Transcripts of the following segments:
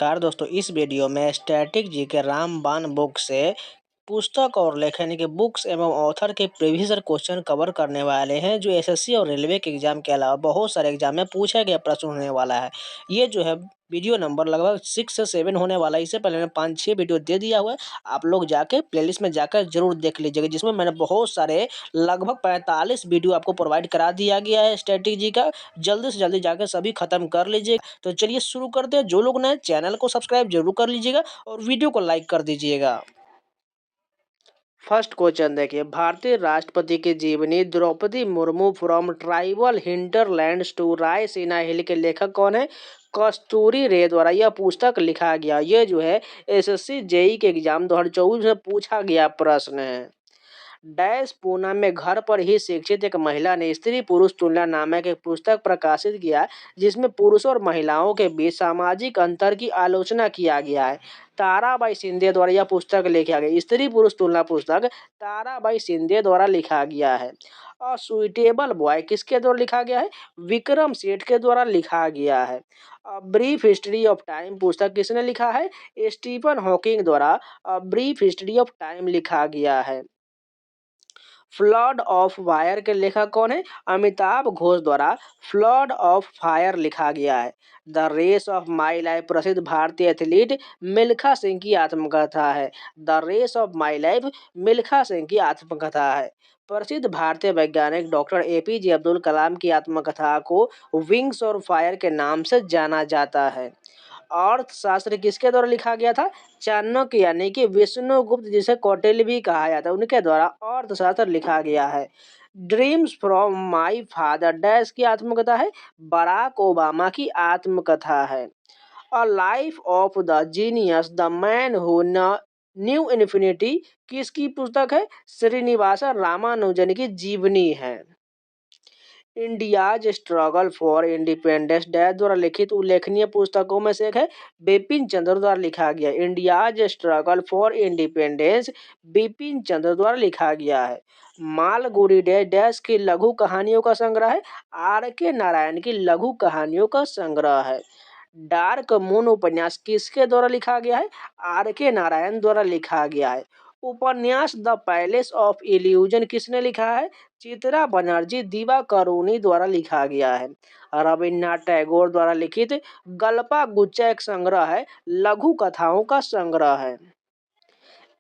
नमस्कार दोस्तों, इस वीडियो में स्टैटिक जी के रामबाण बुक से पुस्तक और लेखन के बुक्स एवं ऑथर के प्रीवियस क्वेश्चन कवर करने वाले हैं जो एसएससी और रेलवे के एग्जाम के अलावा बहुत सारे एग्जाम में पूछा गया प्रश्न होने वाला है। ये जो है वीडियो नंबर लगभग 6 से 7 होने वाला है। इससे पहले मैंने 5-6 वीडियो दे दिया हुआ है, आप लोग जाके प्लेलिस्ट में जाकर जरूर देख लीजिएगा, जिसमें मैंने बहुत सारे लगभग 45 वीडियो आपको प्रोवाइड करा दिया गया है स्टैटिक जी का। जल्दी से जल्दी जाकर सभी खत्म कर लीजिए। तो चलिए शुरू करते हैं। जो लोग नए चैनल को सब्सक्राइब जरूर कर लीजिएगा और वीडियो को लाइक कर दीजिएगा। फर्स्ट क्वेश्चन देखिए, भारतीय राष्ट्रपति की जीवनी Draupadi Murmu from tribal hinterlands to Raisina hill के लेखक कौन है? कस्तूरी रे द्वारा यह पुस्तक लिखा गया। ये जो है एसएससी जेई के एग्जाम 2024 में पूछा गया प्रश्न है। डैश पूना में घर पर ही शिक्षित एक महिला ने स्त्री पुरुष तुलना नामक एक पुस्तक प्रकाशित किया, जिसमें पुरुषों और महिलाओं के बीच सामाजिक अंतर की आलोचना किया गया है। ताराबाई शिंदे द्वारा यह पुस्तक लिखा गया। स्त्री पुरुष तुलना पुस्तक ताराबाई शिंदे द्वारा लिखा गया है। और सुइटेबल बॉय किसके द्वारा लिखा गया है? विक्रम सेठ के द्वारा लिखा गया है। ब्रीफ हिस्ट्री ऑफ टाइम पुस्तक किसने लिखा है? स्टीफन हॉकिंग द्वारा ब्रीफ हिस्ट्री ऑफ टाइम लिखा गया है। फ्लड ऑफ फायर के लेखक कौन है? अमिताभ घोष द्वारा फ्लड ऑफ फायर लिखा गया है। The race of my life प्रसिद्ध भारतीय एथलीट मिल्खा सिंह की आत्मकथा है। The race of my life Milkha Singh की आत्मकथा है। प्रसिद्ध भारतीय वैज्ञानिक डॉक्टर एपीजे अब्दुल कलाम की आत्मकथा को विंग्स और फायर के नाम से जाना जाता है। अर्थशास्त्र किसके द्वारा लिखा गया था? चाणक्य यानी कि विष्णुगुप्त, जिसे कौटिल्य भी कहा जाता है, उनके द्वारा अर्थशास्त्र लिखा गया है। Dreams from my father dash की आत्मकथा है। बराक ओबामा की आत्मकथा है। A life of the genius the man who knew infinity किसकी पुस्तक है? श्रीनिवास रामानुजन की जीवनी है। India's struggle for independence dash द्वारा लिखित उल्लेखनीय पुस्तकों में से एक है। बिपिन चंद्र द्वारा लिखा गया। India's struggle for independence Bipin Chandra द्वारा लिखा गया है। मालगुडी डैश डैश की लघु कहानियों का संग्रह है। आर के नारायण की लघु कहानियों का संग्रह है। डार्क मून उपन्यास किसके द्वारा लिखा गया है? आर के नारायण द्वारा लिखा गया है। उपन्यास द पैलेस ऑफ इल्यूजन किसने लिखा है? चित्रा बनर्जी दिवाकरुणी द्वारा लिखा गया है। रविन्द्रनाथ टैगोर द्वारा लिखित गल्पा गुच्चा एक संग्रह है, लघु कथाओं का संग्रह है।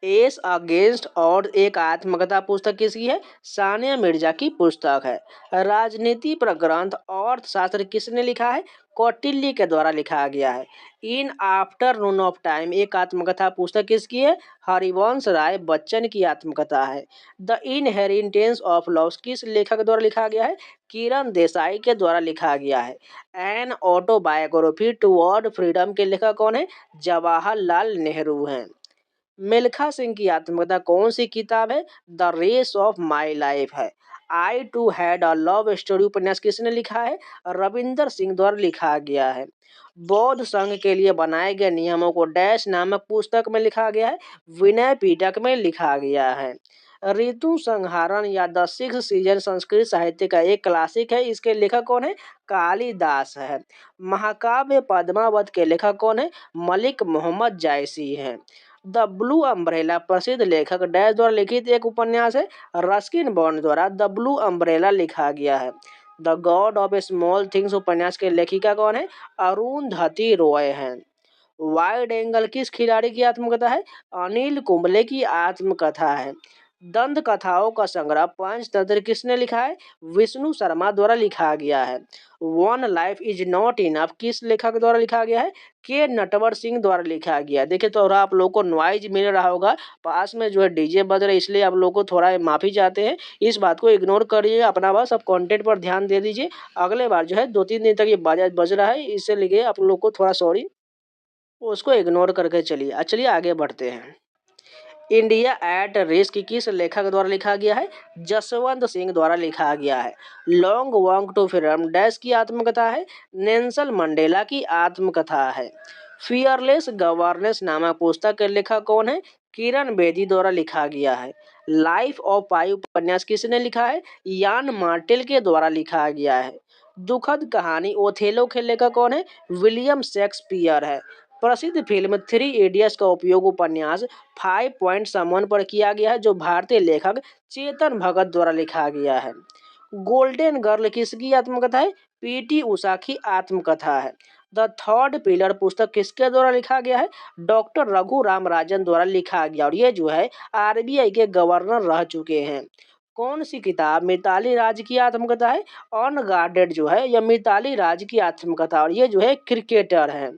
एस अगेंस्ट और एक आत्मकथा पुस्तक किसकी है? सानिया मिर्जा की पुस्तक है। राजनीति पर ग्रंथ अर्थशास्त्र किसने लिखा है? कौटिल्य के द्वारा लिखा गया है। इन आफ्टरनून ऑफ टाइम एक आत्मकथा पुस्तक किसकी है? हरिवंश राय बच्चन की आत्मकथा है। द इनहेरिटेंस ऑफ लव किस लेखक द्वारा लिखा गया है? किरण देसाई के द्वारा लिखा गया है। एन ऑटोबायोग्राफी टुवर्ड फ्रीडम के लेखक कौन है? जवाहरलाल नेहरू हैं। मिल्खा सिंह की आत्मकथा कौन सी किताब है? The race of my life है। I too had a love story उपन्यास किसने लिखा है? रविंदर सिंह द्वारा लिखा गया है। बौद्ध संघ के लिए बनाए गए नियमों को डैश नामक पुस्तक में लिखा गया है। विनय पीटक में लिखा गया है। ऋतु संहारण या द सिक्स सीजन संस्कृत साहित्य का एक क्लासिक है। इसके लेखक कौन है? कालिदास है। महाकाव्य पद्मावत के लेखक कौन है? मलिक मोहम्मद जायसी हैं। द ब्लू अम्ब्रेला प्रसिद्ध लेखक डैश द्वारा लिखित एक उपन्यास है। रस्किन बॉन्ड द्वारा द ब्लू अम्ब्रेला लिखा गया है। The God of small things उपन्यास के लेखिका कौन है? अरुंधति रॉय हैं। वाइड एंगल किस खिलाड़ी की आत्मकथा है? अनिल कुंबले की आत्मकथा है। दंत कथाओं का संग्रह पंचतंत्र किसने लिखा है? विष्णु शर्मा द्वारा लिखा गया है। One life is not enough किस लेखक द्वारा लिखा गया है? के नटवर सिंह द्वारा लिखा गया। देखिए तो आप लोग को नॉइज मिल रहा होगा, पास में जो है डीजे बज रहे, इसलिए आप लोग को थोड़ा माफी चाहते हैं। इस बात को इग्नोर करिए, अपना बस अब कंटेंट पर ध्यान दे दीजिए। अगले बार जो है 2-3 दिन तक ये बज रहा है, इससे लिए आप लोग को थोड़ा सॉरी, उसको इग्नोर करके चलिए। चलिए आगे बढ़ते हैं। इंडिया एट रिस्क किस लेखक द्वारा लिखा गया है? जसवंत सिंह द्वारा लिखा गया है। लॉन्ग वॉक टू फ्रीडम डैश की आत्मकथा है। नेल्सन मंडेला की आत्मकथा है। फियरलेस गवर्नेंस नामक पुस्तक के लेखक कौन है? किरण बेदी द्वारा लिखा गया है। लाइफ ऑफ पाई उपन्यास किसने लिखा है? यान मार्टेल के द्वारा लिखा गया है। दुखद कहानी ओथेलो के लेखक कौन है? विलियम शेक्सपियर है। प्रसिद्ध फिल्म थ्री इडियट्स का उपयोग उपन्यास 5 पॉइंट समवन पर किया गया है, जो भारतीय लेखक चेतन भगत द्वारा लिखा गया है। गोल्डन गर्ल किसकी आत्मकथा है? पीटी उषा की आत्मकथा है। द थर्ड पिलर पुस्तक किसके द्वारा लिखा गया है? डॉक्टर रघु राम राजन द्वारा लिखा गया, और ये जो है आरबीआई के गवर्नर रह चुके हैं। कौन सी किताब मिताली राज की आत्मकथा है? अनगार्डेड जो है यह मिताली राज की आत्मकथा, और ये जो है क्रिकेटर है।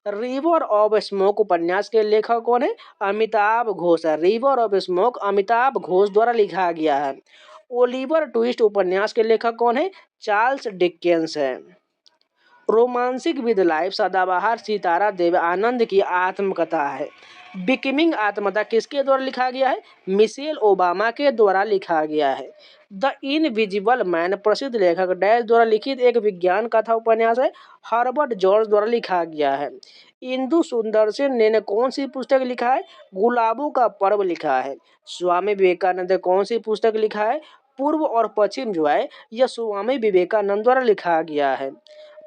रिवर ऑफ स्मोक उपन्यास के लेखक कौन है? अमिताभ घोष है। River of smoke Amitabh Ghosh द्वारा लिखा गया है। ओलिवर ट्विस्ट उपन्यास के लेखक कौन है? चार्ल्स डिकेंस है। रोमांसिक विद लाइफ सदाबहार सितारा देव आनंद की आत्मकथा है। बिकमिंग आत्मकथा किसके द्वारा लिखा गया है? मिशेल ओबामा के द्वारा लिखा गया है। द इनविजिबल मैन प्रसिद्ध लेखक डैश द्वारा लिखित एक विज्ञान कथा उपन्यास है। हर्बर्ट जॉर्ज द्वारा लिखा गया है। इंदु सुंदर सेन ने कौन सी पुस्तक लिखा है? गुलाबों का पर्व लिखा है। स्वामी विवेकानंद ने कौन सी पुस्तक लिखा है? पूर्व और पश्चिम जो है यह स्वामी विवेकानंद द्वारा लिखा गया है।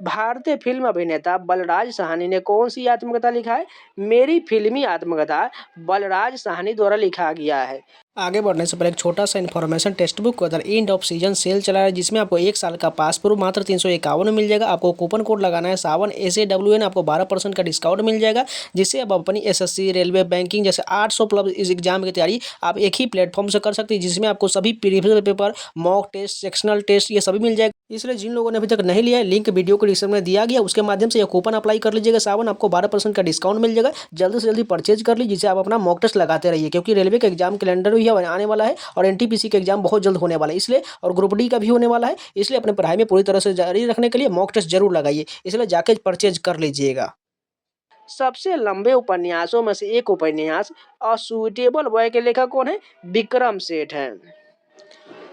भारतीय फिल्म अभिनेता बलराज साहनी ने कौन सी आत्मकथा लिखा है? मेरी फिल्मी आत्मकथा बलराज साहनी द्वारा लिखा गया है। आगे बढ़ने से पहले एक छोटा सा इन्फॉर्मेशन, टेक्स्ट बुक का एंड ऑफ सीजन सेल चला है, जिसमें आपको 1 साल का पास प्रूफ मात्र 351 में मिल जाएगा। आपको कूपन कोड लगाना है सावन SAWN, आपको 12% का डिस्काउंट मिल जाएगा, जिससे आप अपनी SSC, रेलवे, बैंकिंग जैसे 800 प्लस इस एग्जाम की तैयारी आप एक ही प्लेटफॉर्म से कर सकते हैं, जिसमें आपको सभी previous paper, mock test, sectional test ये सभी मिल जाएगा। इसलिए जिन लोगों ने अभी तक नहीं लिया है, लिंक वीडियो को डिस्क्रिप्शन में दिया गया, उसके माध्यम से यह कूपन अप्लाई कर लीजिएगा सावन, आपको 12% का डिस्काउंट मिल जाएगा। जल्दी से जल्दी परचेज कर लीजिए, जिससे आप अपना मॉक टेस्ट लगाते रहिए, क्योंकि रेलवे का एग्जाम कैलेंडर भी आने वाला है और NTPC का एग्जाम बहुत जल्द होने वाला है, इसलिए और ग्रुप डी का भी होने वाला है, इसलिए अपने पढ़ाई में पूरी तरह से जारी रखने के लिए मॉक टेस्ट जरूर लगाइए, इसलिए जाके परचेज कर लीजिएगा। सबसे लंबे उपन्यासों में से एक उपन्यास अ सुइटेबल बॉय के लेखक कौन है? विक्रम सेठ हैं।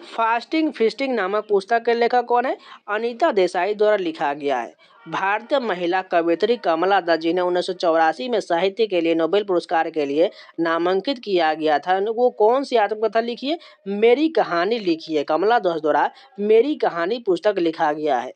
फास्टिंग फिस्टिंग नामक पुस्तक के लेखक कौन है? अनीता देसाई द्वारा लिखा गया है। भारतीय महिला कवयित्री कमला दत्त, जिन्हें 1984 में साहित्य के लिए नोबेल पुरस्कार के लिए नामांकित किया गया था, वो कौन सी आत्मकथा लिखी है? मेरी कहानी लिखी है। कमला दत्त द्वारा मेरी कहानी पुस्तक लिखा गया है।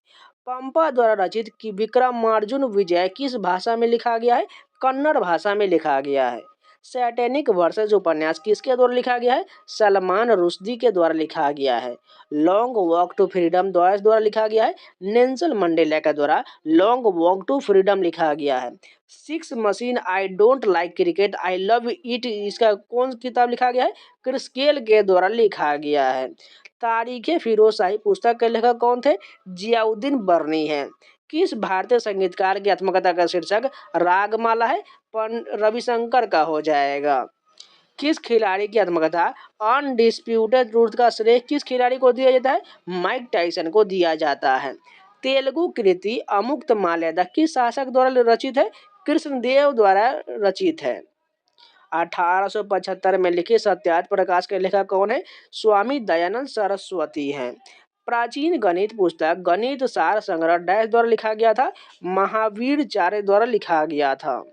पंपा द्वारा रचित की विक्रमार्जुन विजय किस भाषा में लिखा गया है? कन्नड़ भाषा में लिखा गया है। सैटेनिक वर्सेस उपन्यास किसके द्वारा लिखा गया है? सलमान रुश्दी के द्वारा लिखा गया है। लॉन्ग वॉक टू फ्रीडम द्वारा लिखा गया है। नेल्सन मंडेला के द्वारा लॉन्ग वॉक टू फ्रीडम लिखा गया है। Six machine I don't like cricket I love it, इसका कौन किताब लिखा गया है? क्रिस्केल के द्वारा लिखा गया है। तारीखे फिरोज शाही पुस्तक के लेखक कौन थे? जियाउद्दीन बर्नी है। किस भारतीय संगीतकार की आत्मकथा का शीर्षक रागमाला है? रविशंकर का हो जाएगा। किस खिलाड़ी की आत्मकथा अनडिस्प्यूटेड ट्रूथ का श्रेय किस खिलाड़ी को दिया जाता है? माइक टाइसन को दिया जाता है। तेलुगु कृति अमुक्त माल्यदा किस शासक द्वारा रचित है? कृष्णदेव द्वारा रचित है। 1875 में लिखे सत्यार्थ प्रकाश के लेखक कौन है? स्वामी दयानंद सरस्वती हैं। प्राचीन गणित पुस्तक गणित सार संग्रह डैश द्वारा लिखा गया था? महावीराचार्य द्वारा लिखा गया था।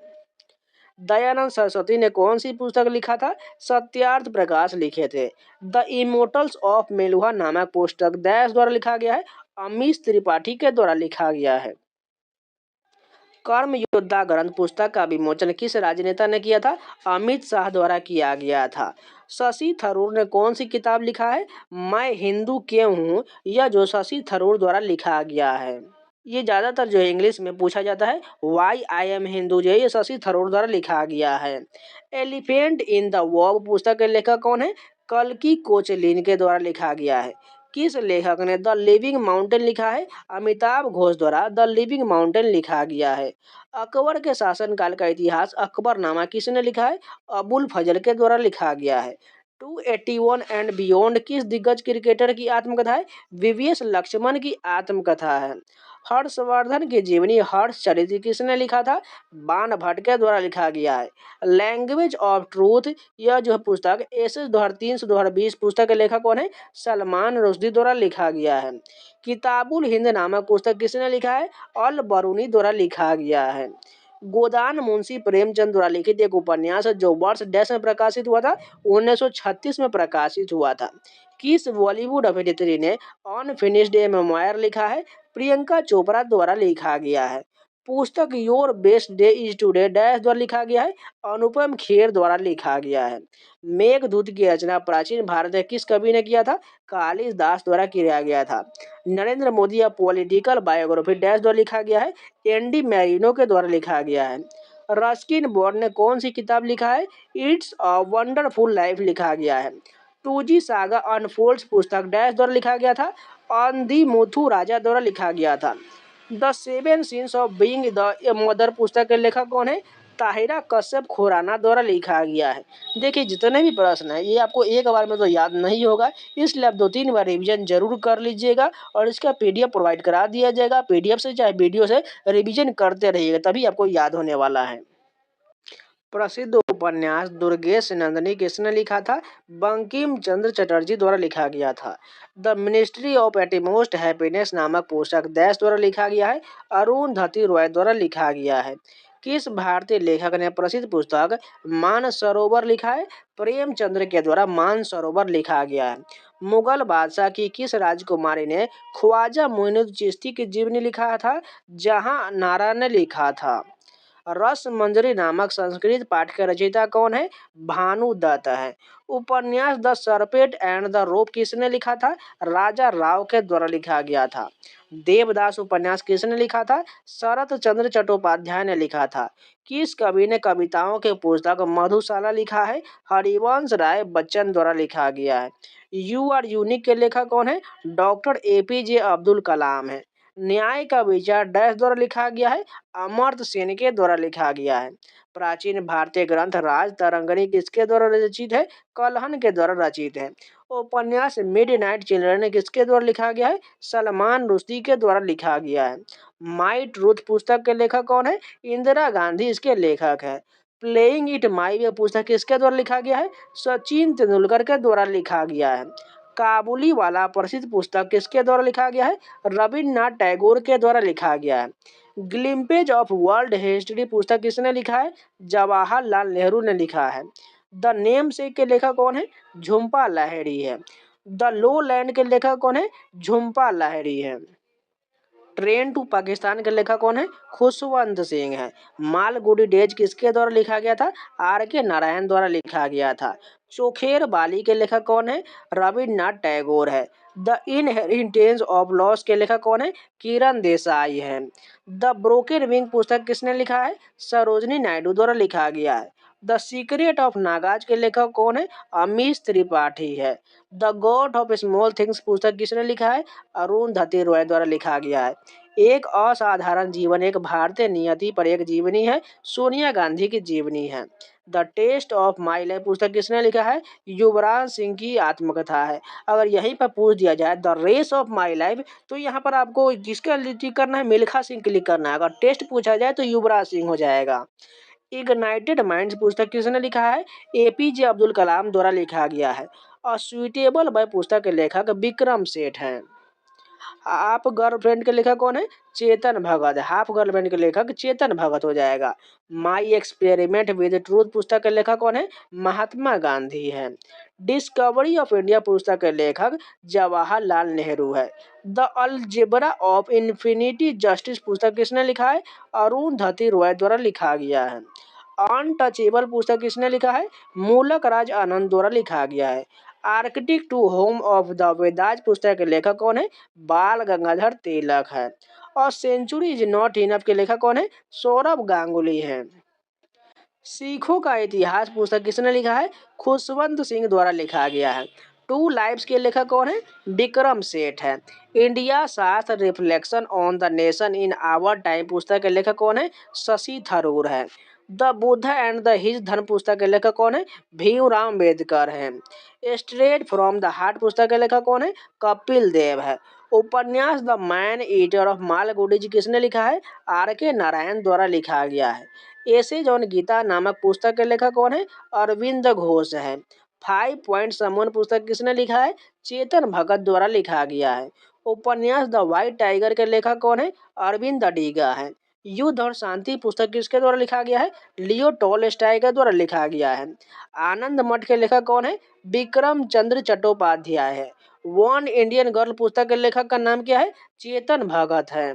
दयानंद सरस्वती ने कौन सी पुस्तक लिखा था? सत्यार्थ प्रकाश लिखे थे। द इमोर्टल्स ऑफ मेलुहा नामक पुस्तक डैश द्वारा लिखा गया है? अमीश त्रिपाठी के द्वारा लिखा गया है। कर्म योद्धा ग्रंथ पुस्तक का विमोचन किस राजनेता ने किया था? अमित शाह द्वारा किया गया था। शशि थरूर ने कौन सी किताब लिखा है? मैं हिंदू क्यों हूँ, यह जो शशि थरूर द्वारा लिखा गया है। ये ज़्यादातर जो है इंग्लिश में पूछा जाता है। वाई आई एम हिंदू जो है ये शशि थरूर द्वारा लिखा गया है। एलिफेंट इन द वॉब पुस्तक के लेखक कौन है? कल्की कोचलिन के द्वारा लिखा गया है। किस लेखक ने द लिविंग माउंटेन लिखा है? अमिताभ घोष द्वारा द लिविंग माउंटेन लिखा गया है। अकबर के शासनकाल का इतिहास अकबरनामा किसने लिखा है? अबुल फजल के द्वारा लिखा गया है। 281 एंड बियॉन्ड किस दिग्गज क्रिकेटर की आत्मकथा है? VVS लक्ष्मण की आत्मकथा है। हर्षवर्धन की जीवनी हर्षचरित किसने लिखा था? बाण भट्ट के द्वारा लिखा गया है। लैंग्वेज ऑफ ट्रूथ यह जो पुस्तक SS 2003 से 2020 पुस्तक के लेखक कौन है? सलमान रुश्दी द्वारा लिखा गया है। किताबुल हिंद नामक पुस्तक किसने लिखा है? अल बरूनी द्वारा लिखा गया है। गोदान मुंशी प्रेमचंद द्वारा लिखित एक उपन्यास है जो वर्ष डैश में प्रकाशित हुआ था? 1936 में प्रकाशित हुआ था। किस बॉलीवुड अभिनेत्री ने अनफिनिश्ड ए मेमोयर लिखा है? प्रियंका चोपड़ा द्वारा लिखा गया है। पुस्तक your best day is today dash द्वारा लिखा गया है, अनुपम खेर द्वारा लिखा गया है। मेघदूत की रचना प्राचीन भारत में किस कवि ने किया था? कालिदास द्वारा किया गया था। नरेंद्र मोदी या पॉलिटिकल बायोग्राफी डैश द्वारा लिखा गया है, एनडी मैरिनो के द्वारा लिखा गया है। रस्किन बॉन्ड ने कौन सी किताब लिखा है? इट्स अ वंडरफुल लाइफ लिखा गया है। टू जी सागा अनफोल्ड्स पुस्तक डैश द्वारा लिखा गया था, ऑन दी मुथु राजा द्वारा लिखा गया था। The seven scenes of being the mother पुस्तक के लेखक कौन है? ताहिरा कश्यप खुराना द्वारा लिखा गया है। देखिए जितने भी प्रश्न है ये आपको एक बार में तो याद नहीं होगा, इसलिए आप 2-3 बार रिवीजन जरूर कर लीजिएगा और इसका पीडीएफ प्रोवाइड करा दिया जाएगा। पीडीएफ से चाहे वीडियो से रिवीजन करते रहिएगा, तभी आपको याद होने वाला है। प्रसिद्ध उपन्यास दुर्गेश नंदिनी किसने लिखा था? बंकिम चंद्र चटर्जी द्वारा लिखा गया था। The ministry of utmost happiness नामक पुस्तक देश द्वारा लिखा गया है, अरुंधति रॉय द्वारा लिखा गया है। किस भारतीय लेखक ने प्रसिद्ध पुस्तक मानसरोवर लिखा है? प्रेमचंद्र के द्वारा मानसरोवर लिखा गया है। मुगल बादशाह की किस राजकुमारी ने ख्वाजा मोइनुद्दीन चिश्ती की जीवनी लिखा था? जहां नारा ने लिखा था। रस मंजरी नामक संस्कृत पाठ के रचयिता कौन है? भानु दत्त है। उपन्यास द सरपेट एंड द रोप किसने लिखा था? राजा राव के द्वारा लिखा गया था। देवदास उपन्यास किसने लिखा था? शरत चंद्र चट्टोपाध्याय ने लिखा था। किस कवि ने कविताओं के पुस्तक मधुशाला लिखा है? हरिवंश राय बच्चन द्वारा लिखा गया है। यू आर यूनिक के लेखक कौन है? डॉक्टर एपीजे अब्दुल कलाम है। न्याय का विचार डैश द्वारा लिखा गया है? अमर्त्य सेन के द्वारा लिखा गया है। प्राचीन भारतीय ग्रंथ राज तरंगिणी किसके द्वारा रचित है? कलहन के द्वारा रचित है। उपन्यास मिडनाइट चिल्ड्रन किसके द्वारा लिखा गया है? सलमान रुश्दी के द्वारा लिखा गया है। माई ट्रूथ पुस्तक के लेखक कौन है? इंदिरा गांधी इसके लेखक है। प्लेइंग इट माई वे पुस्तक किसके द्वारा लिखा गया है? सचिन तेंदुलकर के द्वारा लिखा गया है। काबुली वाला प्रसिद्ध पुस्तक किसके द्वारा लिखा गया है? रविन्द्रनाथ टैगोर के द्वारा लिखा गया है। ग्लिम्पेज ऑफ वर्ल्ड हिस्ट्री पुस्तक किसने लिखा है? जवाहरलाल नेहरू ने लिखा है। द नेम सेक के लेखक कौन है? झुम्पा लाहिड़ी है। द लो लैंड के लेखक कौन है? झुम्पा लाहिड़ी है। ट्रेन टू पाकिस्तान के लेखक कौन है? खुशवंत सिंह है। मालगुडी डेज किसके द्वारा लिखा गया था? आर के नारायण द्वारा लिखा गया था। चोखेर बाली के लेखक कौन है? रविन्द्रनाथ टैगोर है। द इनहेरिटेंस ऑफ लॉस के लेखक कौन है? किरण देसाई है। द ब्रोकन विंग पुस्तक किसने लिखा है? सरोजनी नायडू द्वारा लिखा गया है। द सीक्रेट ऑफ नागाज के लेखक कौन है? अमीश त्रिपाठी है। The God of small things पुस्तक किसने लिखा है? अरुंधति रॉय द्वारा लिखा गया है। एक असाधारण जीवन एक भारतीय नियति पर एक जीवनी है, सोनिया गांधी की जीवनी है। The test of my life पुस्तक किसने लिखा है? युवराज सिंह की आत्मकथा है। अगर यहीं पर पूछ दिया जाए the race of my life, तो यहाँ पर आपको किसका टिक करना है? मिल्खा सिंह क्लिक करना है। अगर टेस्ट पूछा जाए तो युवराज सिंह हो जाएगा। इग्नाइटेड माइंड्स पुस्तक किसने लिखा है? एपीजे अब्दुल कलाम द्वारा लिखा गया है। अ सुइटेबल बाय पुस्तक के लेखक विक्रम सेठ हैं। हाफ गर्लफ्रेंड के लेखक कौन है? चेतन भगत। हाफ गर्लफ्रेंड के लेखक चेतन भगत हो जाएगा। माई एक्सपेरिमेंट विद ट्रूथ पुस्तक के लेखक कौन है? महात्मा गांधी है। डिस्कवरी ऑफ इंडिया पुस्तक के लेखक जवाहरलाल नेहरू है। The algebra of infinity justice पुस्तक किसने लिखा है? अरुंधति रॉय द्वारा लिखा गया है। अनटचेबल पुस्तक किसने लिखा है? मूलक राज आनंद द्वारा लिखा गया है। Arctic to home of the Vedas पुस्तक के लेखक कौन है? बाल गंगाधर तिलक है। और सेंचुरी इज नॉट इनफ के लेखक कौन है? सौरभ गांगुली है। सिखों का इतिहास पुस्तक किसने लिखा है? खुशवंत सिंह द्वारा लिखा गया है। टू लाइव्स के लेखक कौन है? विक्रम सेठ है। India Shastra reflection on the nation in our time पुस्तक के लेखक कौन है? शशि थरूर है। The Buddha and the his Dharma पुस्तक के लेखक कौन है? भीमराव अम्बेडकर है। स्ट्रेट फ्रॉम द हार्ट पुस्तक के लेखक कौन है? कपिल देव है। उपन्यास the man eater of Malgudi जी किसने लिखा है? आर के नारायण द्वारा लिखा गया है। एसेज ऑन गीता नामक पुस्तक के लेखक कौन है? अरविंद घोष है। 5 पॉइंट समवन पुस्तक किसने लिखा है? चेतन भगत द्वारा लिखा गया है। उपन्यास द व्हाइट टाइगर के लेखक कौन है? अरविंद अडिगा है। युद्ध और शांति पुस्तक किसके द्वारा लिखा गया है? लियो टॉलस्टॉय के द्वारा लिखा गया है। आनंद मठ के लेखक कौन है? विक्रम चंद्र चट्टोपाध्याय है। वन इंडियन गर्ल पुस्तक के लेखक का नाम क्या है? चेतन भगत है।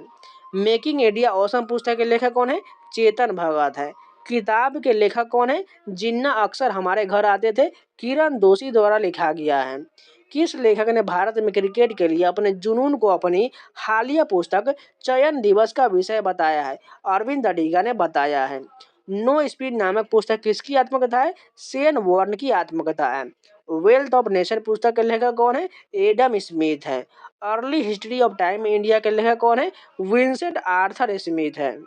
मेकिंग इंडिया ऑसम पुस्तक के लेखक कौन है? चेतन भगत है। किताब के लेखक कौन है? जिन्ना अक्सर हमारे घर आते थे, किरण दोषी द्वारा लिखा गया है। किस लेखक ने भारत में क्रिकेट के लिए अपने जुनून को अपनी हालिया पुस्तक चयन दिवस का विषय बताया है? अरविंद अडिगा ने बताया है। नो स्पीड नामक पुस्तक किसकी आत्मकथा है? शेन वॉर्न की आत्मकथा है। वेल्थ ऑफ नेशन पुस्तक के लेखक कौन है? एडम स्मिथ है। Early history of time India के लेखक कौन है? विंसेंट आर्थर स्मिथ है।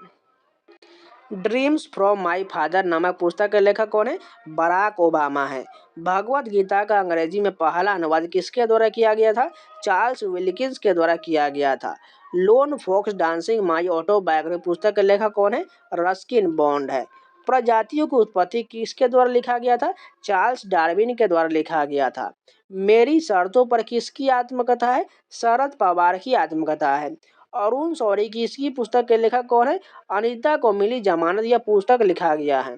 ड्रीम्स फ्रॉम माई फादर नामक पुस्तक के लेखक कौन है? बराक ओबामा है। भगवत गीता का अंग्रेजी में पहला अनुवाद किसके द्वारा किया गया था? चार्ल्स विल्किंस के द्वारा किया गया था। Lone fox dancing my autobiography पुस्तक के लेखक कौन है? रस्किन बॉन्ड है। प्रजातियों की उत्पत्ति किसके द्वारा लिखा गया था? चार्ल्स डार्विन के द्वारा लिखा गया था। मेरी शर्तों पर किसकी आत्मकथा है? शरद पवार की आत्मकथा है। अरुण शौरी की इसकी पुस्तक के लेखक कौन है? अनीता को मिली जमानत यह पुस्तक लिखा गया है।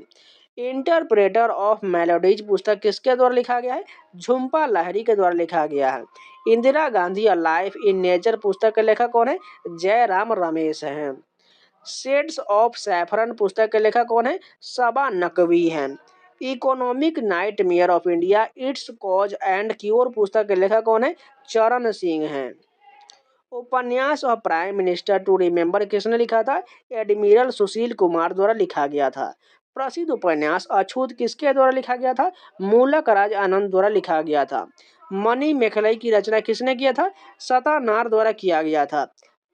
इंटरप्रेटर ऑफ मेलोडीज पुस्तक किसके द्वारा लिखा गया है? झुम्पा लाहिरी के द्वारा लिखा गया है। Indira Gandhi a life in nature पुस्तक के लेखक कौन है? जयराम रमेश हैं। शेड्स ऑफ सैफरन पुस्तक के लेखक कौन है? सबा नकवी हैं। Economic nightmare of India its cause and cure पुस्तक के लेखक कौन है? चरण सिंह हैं। उपन्यास of prime minister to remember किसने लिखा था? एडमिरल सुशील कुमार द्वारा लिखा गया था। प्रसिद्ध उपन्यास अछूत किसके द्वारा लिखा गया था? मूलक राज आनंद द्वारा लिखा गया था। मनी मेखलई की रचना किसने किया था? सतानार द्वारा किया गया था।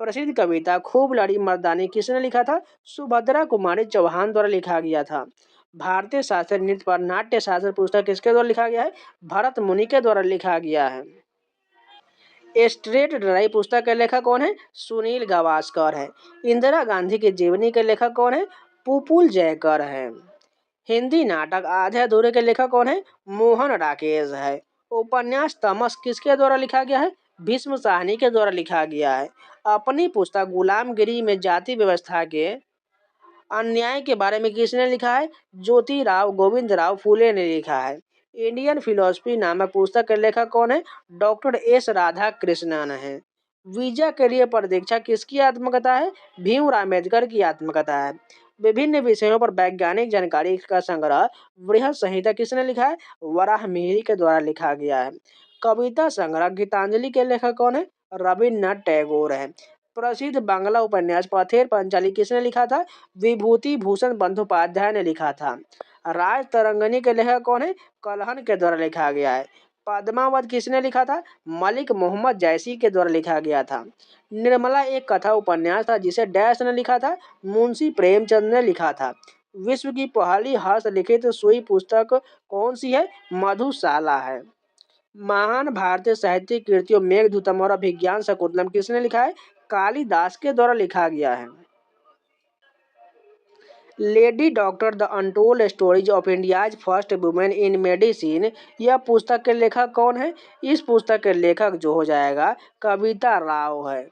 प्रसिद्ध कविता खूब लड़ी मर्दानी किसने लिखा था? सुभद्रा कुमारी चौहान द्वारा लिखा गया था। भारतीय शास्त्रीय नृत्य पर नाट्य शास्त्र पुस्तक किसके द्वारा लिखा गया है? भरत मुनि के द्वारा लिखा गया है। स्ट्रेट ड्राइव पुस्तक के लेखक कौन है? सुनील गावस्कर है। इंदिरा गांधी की जीवनी के लेखक कौन है? पुपुल जयकर है। हिंदी नाटक आधे अधूरे के लेखक कौन है? मोहन राकेश है। उपन्यास तमस किसके द्वारा लिखा गया है? भीष्म साहनी के द्वारा लिखा गया है। अपनी पुस्तक गुलामगिरी में जाति व्यवस्था के अन्याय के बारे में किसने लिखा है? ज्योतिराव गोविंद राव फूले ने लिखा है। इंडियन फिलोसफी नामक पुस्तक के लेखक कौन है? डॉक्टर एस राधा कृष्णन है। वीजा के लिए प्रतीक्षा किसकी आत्मकथा है? भीमराव अम्बेडकर की आत्मकथा है। विभिन्न विषयों पर वैज्ञानिक जानकारी का संग्रह बृहद संहिता किसने लिखा है? वराह मिहिर के द्वारा लिखा गया है। कविता संग्रह गीतांजलि के लेखक कौन है? रविन्द्रनाथ टैगोर है। प्रसिद्ध बांग्ला उपन्यास पथेर पंचाली किसने लिखा था? विभूति भूषण बंदोपाध्याय ने लिखा था। राज तरंगिणी के लेखक कौन है? कलहन के द्वारा लिखा गया है। पद्मावत किसने लिखा था? मलिक मोहम्मद जैसी के द्वारा लिखा गया था। निर्मला एक कथा उपन्यास था जिसे डैश ने लिखा था? मुंशी प्रेमचंद ने लिखा था। विश्व की पहली हस्तलिखित सुई पुस्तक कौन सी है? मधुशाला है। महान भारतीय साहित्यिक कृतियों मेघदूतम और अभिज्ञान शकुंतलम किसने लिखा है? कालिदास के द्वारा लिखा गया है। Lady doctor the untold stories of India's first women in medicine यह पुस्तक के लेखक कौन है? इस पुस्तक के लेखक जो हो जाएगा कविता राव है।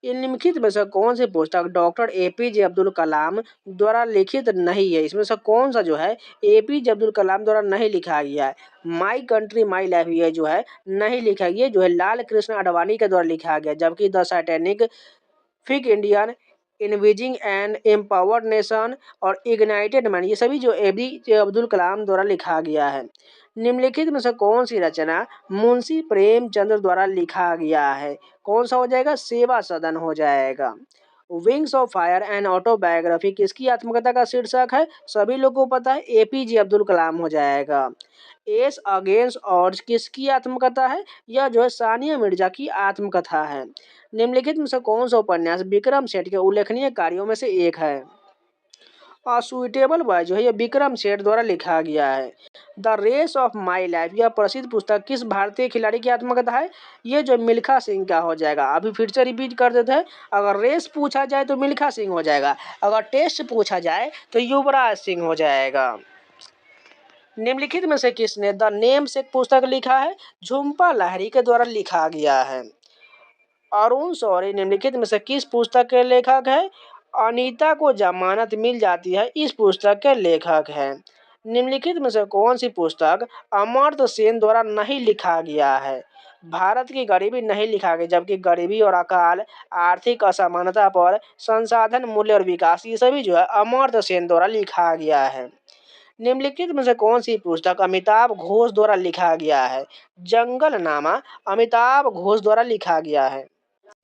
निम्नलिखित में से कौन सी पुस्तक डॉक्टर एपीजे अब्दुल कलाम द्वारा लिखित नहीं है? इसमें से कौन सा जो है एपीजे अब्दुल कलाम द्वारा नहीं लिखा गया है? माई कंट्री माई लाइफ ये जो है नहीं लिखा गया, जो है लाल कृष्ण आडवाणी के द्वारा लिखा गया। जबकि द सैटेनिक फिक Indian envisioning and empowered nation और इग्नाइटेड मैन ये सभी जो एपीजे अब्दुल कलाम द्वारा लिखा गया है। निम्नलिखित में से कौन सी रचना मुंशी प्रेमचंद्र द्वारा लिखा गया है? कौन सा हो जाएगा? सेवा सदन हो जाएगा। Wings of fire and autobiography किसकी आत्मकथा का शीर्षक है? सभी लोगों को पता है, एपीजे अब्दुल कलाम हो जाएगा। एस अगेंस्ट ऑड्स किसकी आत्मकथा है? यह जो है सानिया मिर्जा की आत्मकथा है। निम्नलिखित में से कौन सा उपन्यास विक्रम सेठ के उल्लेखनीय कार्यों में से एक है? सुइटेबल बॉय जो है ये विक्रम सेठ द्वारा लिखा गया है। The race of my life यह प्रसिद्ध पुस्तक किस भारतीय खिलाड़ी की आत्मकथा है? ये जो मिल्खा सिंह का हो जाएगा। अभी फिर से रिपीट कर देते हैं, अगर रेस पूछा जाए तो मिल्खा सिंह हो जाएगा, अगर टेस्ट पूछा जाए तो युवराज सिंह हो जाएगा। निम्नलिखित में से किसने द नेम से पुस्तक लिखा है? झुम्पा लाहिरी के द्वारा लिखा गया है। अरुण शौरी निम्नलिखित में से किस पुस्तक के लेखक है? अनीता को जमानत मिल जाती है इस पुस्तक के लेखक है। निम्नलिखित में से कौन सी पुस्तक अमर्त्य सेन द्वारा नहीं लिखा गया है? भारत की गरीबी नहीं लिखा गया, जबकि गरीबी और अकाल, आर्थिक असमानता पर संसाधन मूल्य और विकास, ये सभी जो है अमर्त्य सेन द्वारा लिखा गया है। निम्नलिखित में से कौन सी पुस्तक अमिताभ घोष द्वारा लिखा गया है? जंगलनामा अमिताभ घोष द्वारा लिखा गया है।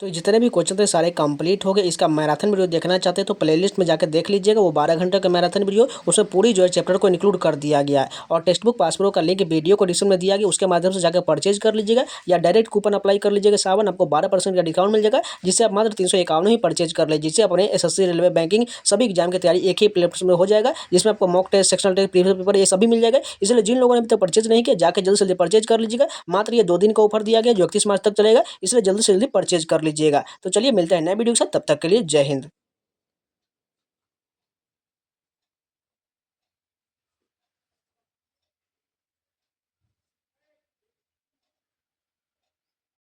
तो जितने भी क्वेश्चन थे सारे कंप्लीट हो गए। इसका मैराथन वीडियो देखना चाहते हैं तो प्लेलिस्ट में जाकर देख लीजिएगा, वो 12 घंटे का मैराथन वीडियो, उसमें पूरी जो है चैप्टर को इंक्लूड कर दिया गया है। और टेक्स्ट बुक पासप्रो का लिंक वीडियो को डिस्क्रिप्शन में दिया गया, उसके माध्यम से जाकर परचेज कर लीजिएगा या डायरेक्ट कूपन अप्लाई कर लीजिएगा सावन, आपको 12% का डिस्काउंट मिल जाएगा, जिससे आप मात्र 351 ही परचेज कर लीजिए, जिससे अपने एसएससी, रेलवे, बैंकिंग सभी एग्जाम की तैयारी एक ही प्लेटफॉर्म में हो जाएगा, जिसमें आपको mock test, sectional test, previous paper ये सभी मिल जाएगा। इसलिए जिन लोगों ने अभी तक परचेज नहीं किया, जाकर जल्दी से जल्दी परचेज कर लीजिएगा। मात्र ये 2 दिन का ऑफर दिया गया जो 31 मार्च तक चलेगा, इसलिए जल्दी से जल्दी परचेज कर लीजिएगा। तो चलिए मिलते हैं नए वीडियो के साथ, तब तक के लिए जय हिंद।